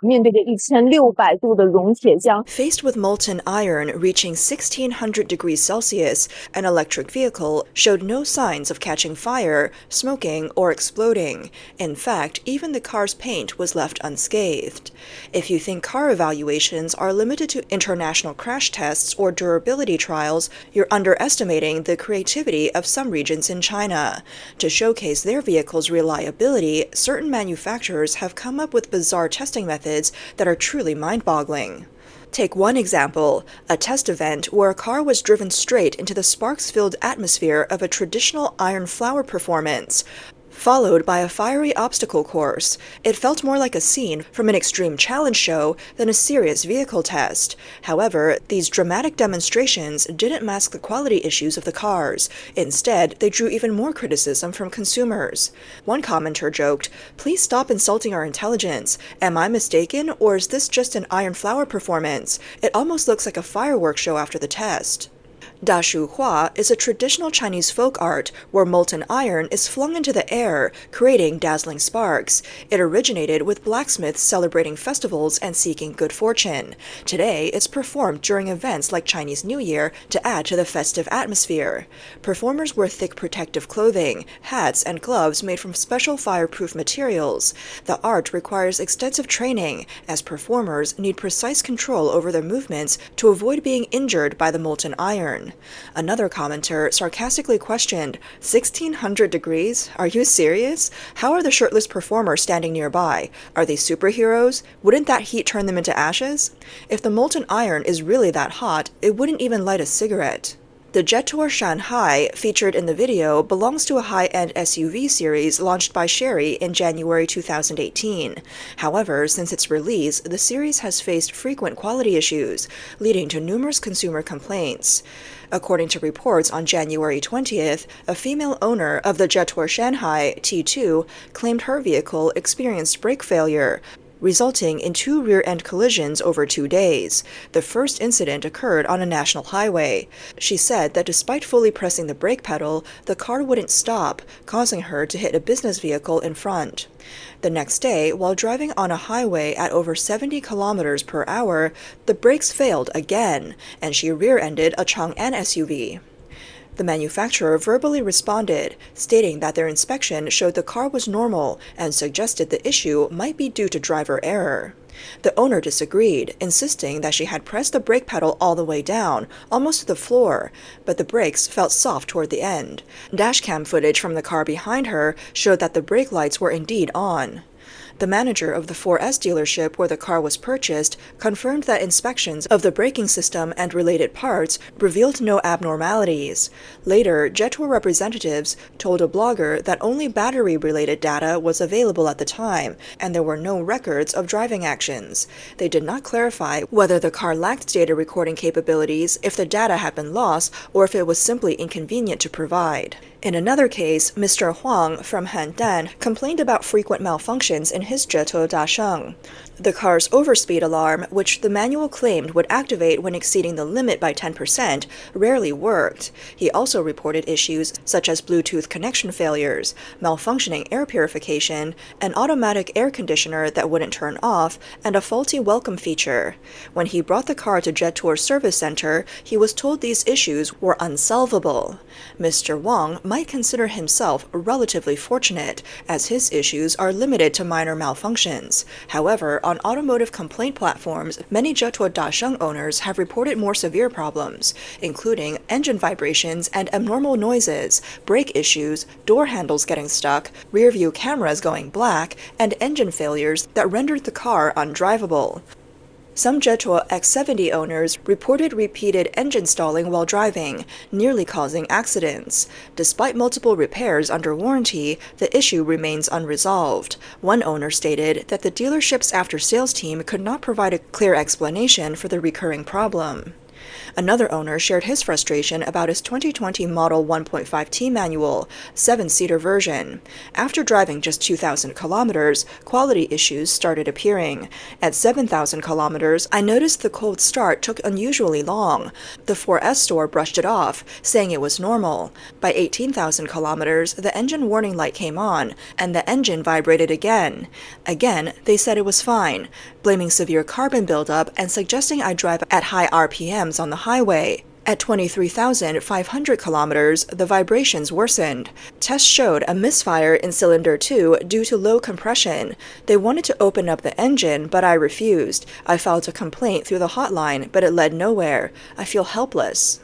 面对着1600度的熔铁浆， Faced with molten iron reaching 1600 degrees Celsius, an electric vehicle showed no signs of catching fire, smoking, or exploding. In fact, even the car's paint was left unscathed. If you think car evaluations are limited to international crash tests or durability trials, you're underestimating the creativity of some regions in China. To showcase their vehicles' reliability, certain manufacturers have come up with bizarre testing methods that are truly mind-boggling. Take one example, a test event where a car was driven straight into the sparks-filled atmosphere of a traditional iron flower performance, followed by a fiery obstacle course. It felt more like a scene from an extreme challenge show than a serious vehicle test. However, these dramatic demonstrations didn't mask the quality issues of the cars. Instead, they drew even more criticism from consumers. One commenter joked, "Please stop insulting our intelligence. Am I mistaken, or is this just an iron flower performance? It almost looks like a fireworks show after the test." Dashu Hua is a traditional Chinese folk art where molten iron is flung into the air, creating dazzling sparks. It originated with blacksmiths celebrating festivals and seeking good fortune. Today, it's performed during events like Chinese New Year to add to the festive atmosphere. Performers wear thick protective clothing, hats, and gloves made from special fireproof materials. The art requires extensive training, as performers need precise control over their movements to avoid being injured by the molten iron. Another commenter sarcastically questioned, 1600 degrees? Are you serious? How are the shirtless performers standing nearby? Are they superheroes? Wouldn't that heat turn them into ashes? If the molten iron is really that hot, it wouldn't even light a cigarette. The Jetour Shanghai, featured in the video, belongs to a high-end SUV series launched by Chery in January 2018. However, since its release, the series has faced frequent quality issues, leading to numerous consumer complaints. According to reports on January 20th, a female owner of the Jetour Shanghai T2 claimed her vehicle experienced brake failure, resulting in 2 rear-end collisions over 2 days. The first incident occurred on a national highway. She said that despite fully pressing the brake pedal, the car wouldn't stop, causing her to hit a business vehicle in front. The next day, while driving on a highway at over 70 kilometers per hour, the brakes failed again, and she rear-ended a Chang'an SUV. The manufacturer verbally responded, stating that their inspection showed the car was normal and suggested the issue might be due to driver error. The owner disagreed, insisting that she had pressed the brake pedal all the way down, almost to the floor, but the brakes felt soft toward the end. Dashcam footage from the car behind her showed that the brake lights were indeed on. The manager of the 4S dealership where the car was purchased confirmed that inspections of the braking system and related parts revealed no abnormalities. Later, Jetour representatives told a blogger that only battery-related data was available at the time, and there were no records of driving actions. They did not clarify whether the car lacked data recording capabilities if the data had been lost or if it was simply inconvenient to provide. In another case, Mr. Huang from Handan complained about frequent malfunctions in his Jetour Dasheng. The car's overspeed alarm, which the manual claimed would activate when exceeding the limit by 10%, rarely worked. He also reported issues such as Bluetooth connection failures, malfunctioning air purification, an automatic air conditioner that wouldn't turn off, and a faulty welcome feature. When he brought the car to Jetour's service center, he was told these issues were unsolvable. Mr. Wang might consider himself relatively fortunate, as his issues are limited to minor malfunctions. However, on automotive complaint platforms, many Jetour Dasheng owners have reported more severe problems, including engine vibrations and abnormal noises, brake issues, door handles getting stuck, rear-view cameras going black, and engine failures that rendered the car undrivable. Some Jetour X70 owners reported repeated engine stalling while driving, nearly causing accidents. Despite multiple repairs under warranty, the issue remains unresolved. One owner stated that the dealership's after-sales team could not provide a clear explanation for the recurring problem. Another owner shared his frustration about his 2020 Model 1.5T manual, 7-seater version. After driving just 2,000 kilometers, quality issues started appearing. At 7,000 kilometers, I noticed the cold start took unusually long. The 4S store brushed it off, saying it was normal. By 18,000 kilometers, the engine warning light came on, and the engine vibrated again. Again, they said it was fine. blaming severe carbon buildup and suggesting I drive at high RPMs on the highway. At 23,500 kilometers, the vibrations worsened. Tests showed a misfire in cylinder 2 due to low compression. They wanted to open up the engine, but I refused. I filed a complaint through the hotline, but it led nowhere. I feel helpless.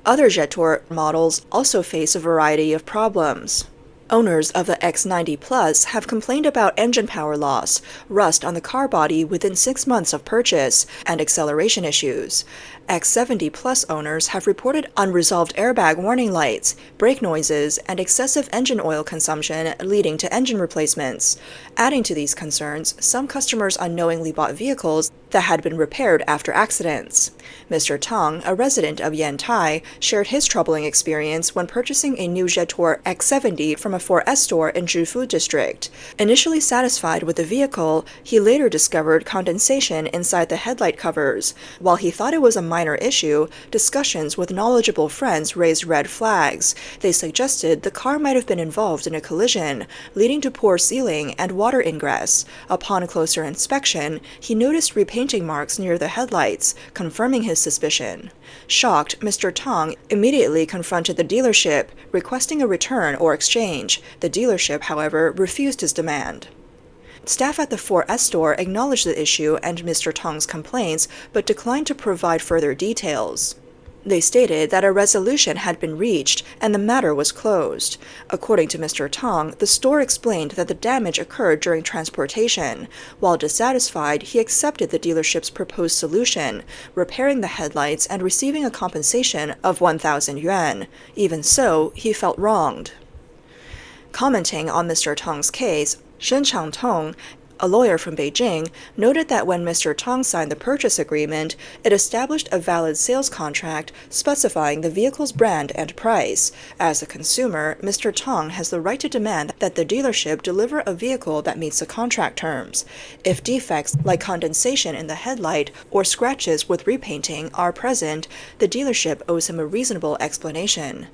Other Jetour models also face a variety of problems. Owners of the X90 Plus have complained about engine power loss, rust on the car body within 6 months of purchase, and acceleration issues. X70 Plus owners have reported unresolved airbag warning lights, brake noises, and excessive engine oil consumption leading to engine replacements. Adding to these concerns, some customers unknowingly bought vehicles that had been repaired after accidents. Mr. Tang, a resident of Yantai, shared his troubling experience when purchasing a new Jetour X70 from a 4S store in Zhifu district. Initially satisfied with the vehicle, he later discovered condensation inside the headlight covers. While he thought it was a minor issue, discussions with knowledgeable friends raised red flags. They suggested the car might have been involved in a collision, leading to poor sealing and water ingress. Upon closer inspection, he noticed repainting marks near the headlights, confirming his suspicion. Shocked, Mr. Tang immediately confronted the dealership, requesting a return or exchange. The dealership, however, refused his demand. Staff at the 4S store acknowledged the issue and Mr. Tang's complaints, but declined to provide further details. They stated that a resolution had been reached and the matter was closed. According to Mr. Tang, the store explained that the damage occurred during transportation. While dissatisfied, he accepted the dealership's proposed solution, repairing the headlights and receiving a compensation of 1,000 yuan. Even so, he felt wronged. Commenting on Mr. Tang's case, Shen Changtong, a lawyer from Beijing, noted that when Mr. Tang signed the purchase agreement, it established a valid sales contract specifying the vehicle's brand and price. As a consumer, Mr. Tang has the right to demand that the dealership deliver a vehicle that meets the contract terms. If defects like condensation in the headlight or scratches with repainting are present, the dealership owes him a reasonable explanation.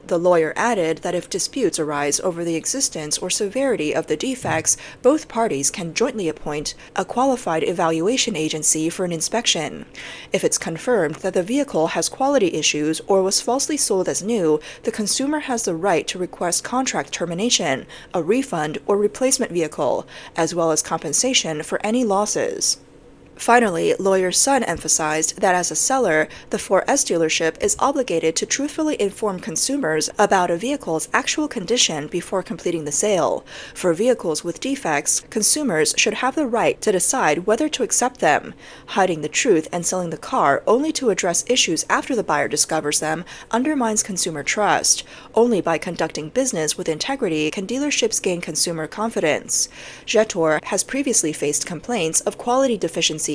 The lawyer added that if disputes arise over the existence or severity of the defects, both parties can jointly appoint a qualified evaluation agency for an inspection. If it's confirmed that the vehicle has quality issues or was falsely sold as new, the consumer has the right to request contract termination, a refund or replacement vehicle, as well as compensation for any losses. Finally, lawyer Sun emphasized that as a seller, the 4S dealership is obligated to truthfully inform consumers about a vehicle's actual condition before completing the sale. For vehicles with defects, consumers should have the right to decide whether to accept them. Hiding the truth and selling the car only to address issues after the buyer discovers them undermines consumer trust. Only by conducting business with integrity can dealerships gain consumer confidence. Jetour has previously faced complaints of quality deficiencies,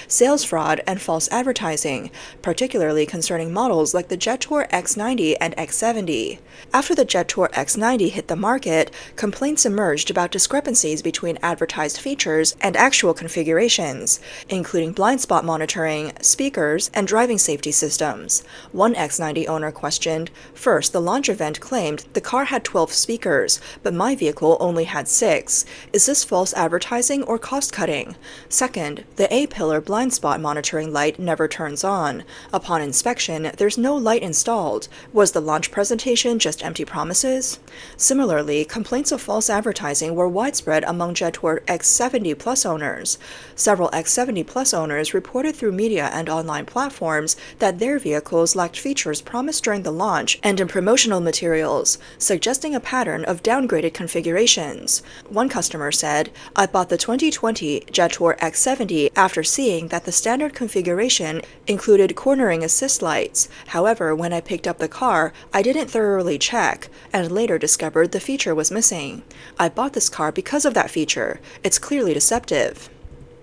sales fraud, and false advertising, particularly concerning models like the Jetour X90 and X70. After the Jetour X90 hit the market, complaints emerged about discrepancies between advertised features and actual configurations, including blind spot monitoring, speakers, and driving safety systems. One X90 owner questioned, first, the launch event claimed the car had 12 speakers, but my vehicle only had 6. Is this false advertising or cost-cutting? Second, the A-pillar blind spot monitoring light never turns on. Upon inspection, there's no light installed. Was the launch presentation just empty promises? Similarly, complaints of false advertising were widespread among Jetour X70 Plus owners. Several X70 Plus owners reported through media and online platforms that their vehicles lacked features promised during the launch and in promotional materials, suggesting a pattern of downgraded configurations. One customer said, "I bought the 2020 Jetour X70 after seeing that the standard configuration included cornering assist lights. However, when I picked up the car, I didn't thoroughly check, and later discovered the feature was missing. I bought this car because of that feature. It's clearly deceptive."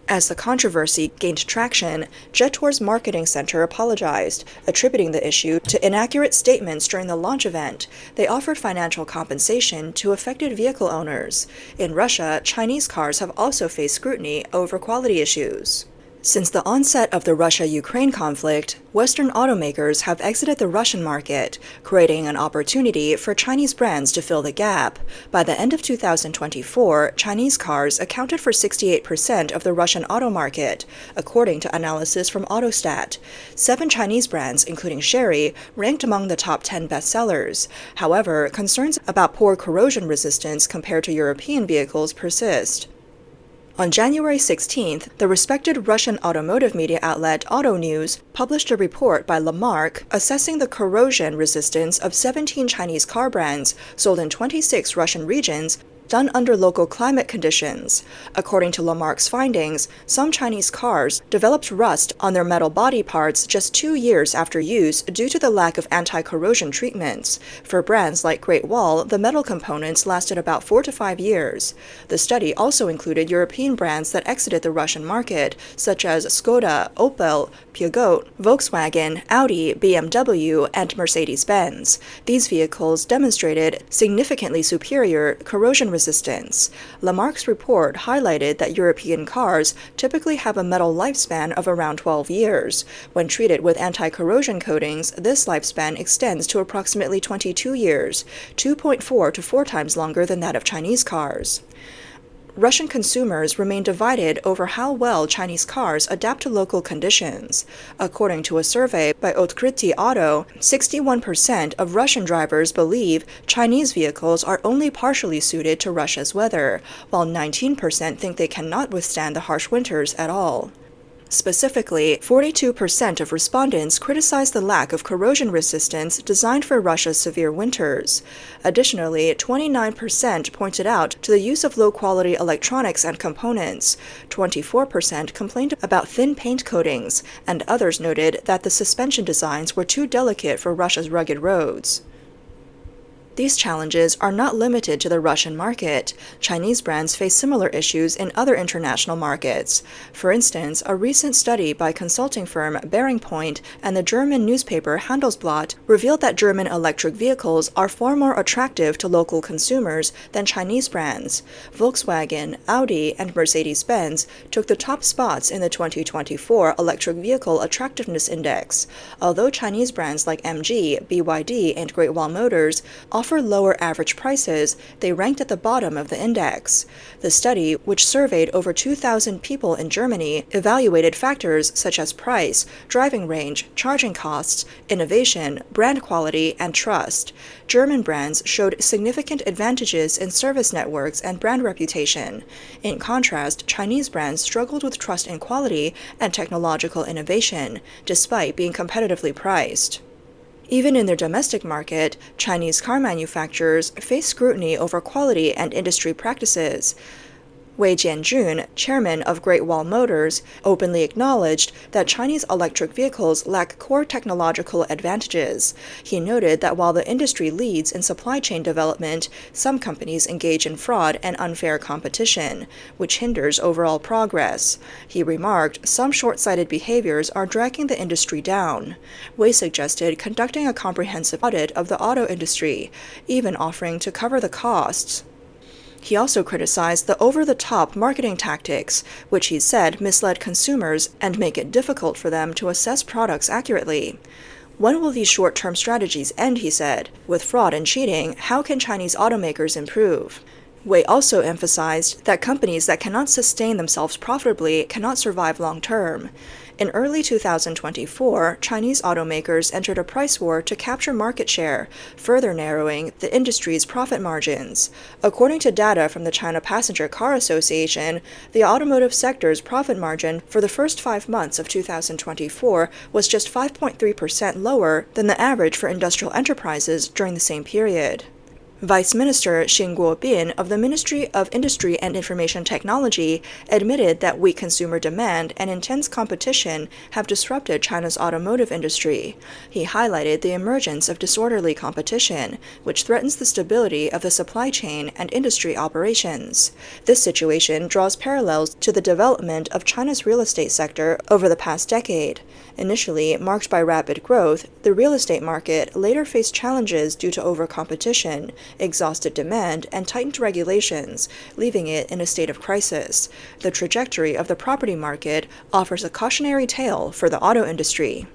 As the controversy gained traction, Jetour's marketing center apologized, attributing the issue to inaccurate statements during the launch event. They offered financial compensation to affected vehicle owners. In Russia, Chinese cars have also faced scrutiny over quality issues. Since the onset of the Russia-Ukraine conflict, Western automakers have exited the Russian market, creating an opportunity for Chinese brands to fill the gap. By the end of 2024, Chinese cars accounted for 68% of the Russian auto market, according to analysis from Autostat. 7 Chinese brands, including Chery, ranked among the top 10 bestsellers. However, concerns about poor corrosion resistance compared to European vehicles persist. On January 16th, the respected Russian automotive media outlet Autonews published a report by Lamarck assessing the corrosion resistance of 17 Chinese car brands sold in 26 Russian regions, done under local climate conditions. According to Lamarck's findings, some Chinese cars developed rust on their metal body parts just 2 years after use due to the lack of anti-corrosion treatments. For brands like Great Wall, the metal components lasted about 4 to 5 years. The study also included European brands that exited the Russian market, such as Skoda, Opel, Peugeot, Volkswagen, Audi, BMW, and Mercedes-Benz. These vehicles demonstrated significantly superior corrosion resistance. Lamarck's report highlighted that European cars typically have a metal lifespan of around 12 years. When treated with anti-corrosion coatings, this lifespan extends to approximately 22 years, 2.4 to 4 times longer than that of Chinese cars. Russian consumers remain divided over how well Chinese cars adapt to local conditions. According to a survey by Odkryty Auto, 61% of Russian drivers believe Chinese vehicles are only partially suited to Russia's weather, while 19% think they cannot withstand the harsh winters at all. Specifically, 42% of respondents criticized the lack of corrosion resistance designed for Russia's severe winters. Additionally, 29% pointed out to the use of low-quality electronics and components. 24% complained about thin paint coatings, and others noted that the suspension designs were too delicate for Russia's rugged roads. These challenges are not limited to the Russian market. Chinese brands face similar issues in other international markets. For instance, a recent study by consulting firm Bearing Point and the German newspaper Handelsblatt revealed that German electric vehicles are far more attractive to local consumers than Chinese brands. Volkswagen, Audi, and Mercedes-Benz took the top spots in the 2024 Electric Vehicle Attractiveness Index. Although Chinese brands like MG, BYD, and Great Wall Motors offer lower average prices, they ranked at the bottom of the index. The study, which surveyed over 2,000 people in Germany, evaluated factors such as price, driving range, charging costs, innovation, brand quality, and trust. German brands showed significant advantages in service networks and brand reputation. In contrast, Chinese brands struggled with trust and quality and technological innovation, despite being competitively priced. Even in their domestic market, Chinese car manufacturers face scrutiny over quality and industry practices. Wei Jianjun, chairman of Great Wall Motors, openly acknowledged that Chinese electric vehicles lack core technological advantages. He noted that while the industry leads in supply chain development, some companies engage in fraud and unfair competition, which hinders overall progress. He remarked some short-sighted behaviors are dragging the industry down. Wei suggested conducting a comprehensive audit of the auto industry, even offering to cover the costs. He also criticized the over-the-top marketing tactics, which he said misled consumers and make it difficult for them to assess products accurately. When will these short-term strategies end, he said? With fraud and cheating, how can Chinese automakers improve? Wei also emphasized that companies that cannot sustain themselves profitably cannot survive long-term. In early 2024, Chinese automakers entered a price war to capture market share, further narrowing the industry's profit margins. According to data from the China Passenger Car Association, the automotive sector's profit margin for the first 5 months of 2024 was just 5.3% lower than the average for industrial enterprises during the same period. Vice Minister Xing Guobin of the Ministry of Industry and Information Technology admitted that weak consumer demand and intense competition have disrupted China's automotive industry. He highlighted the emergence of disorderly competition, which threatens the stability of the supply chain and industry operations. This situation draws parallels to the development of China's real estate sector over the past decade. Initially marked by rapid growth, the real estate market later faced challenges due to overcompetition, exhausted demand, and tightened regulations, leaving it in a state of crisis. The trajectory of the property market offers a cautionary tale for the auto industry.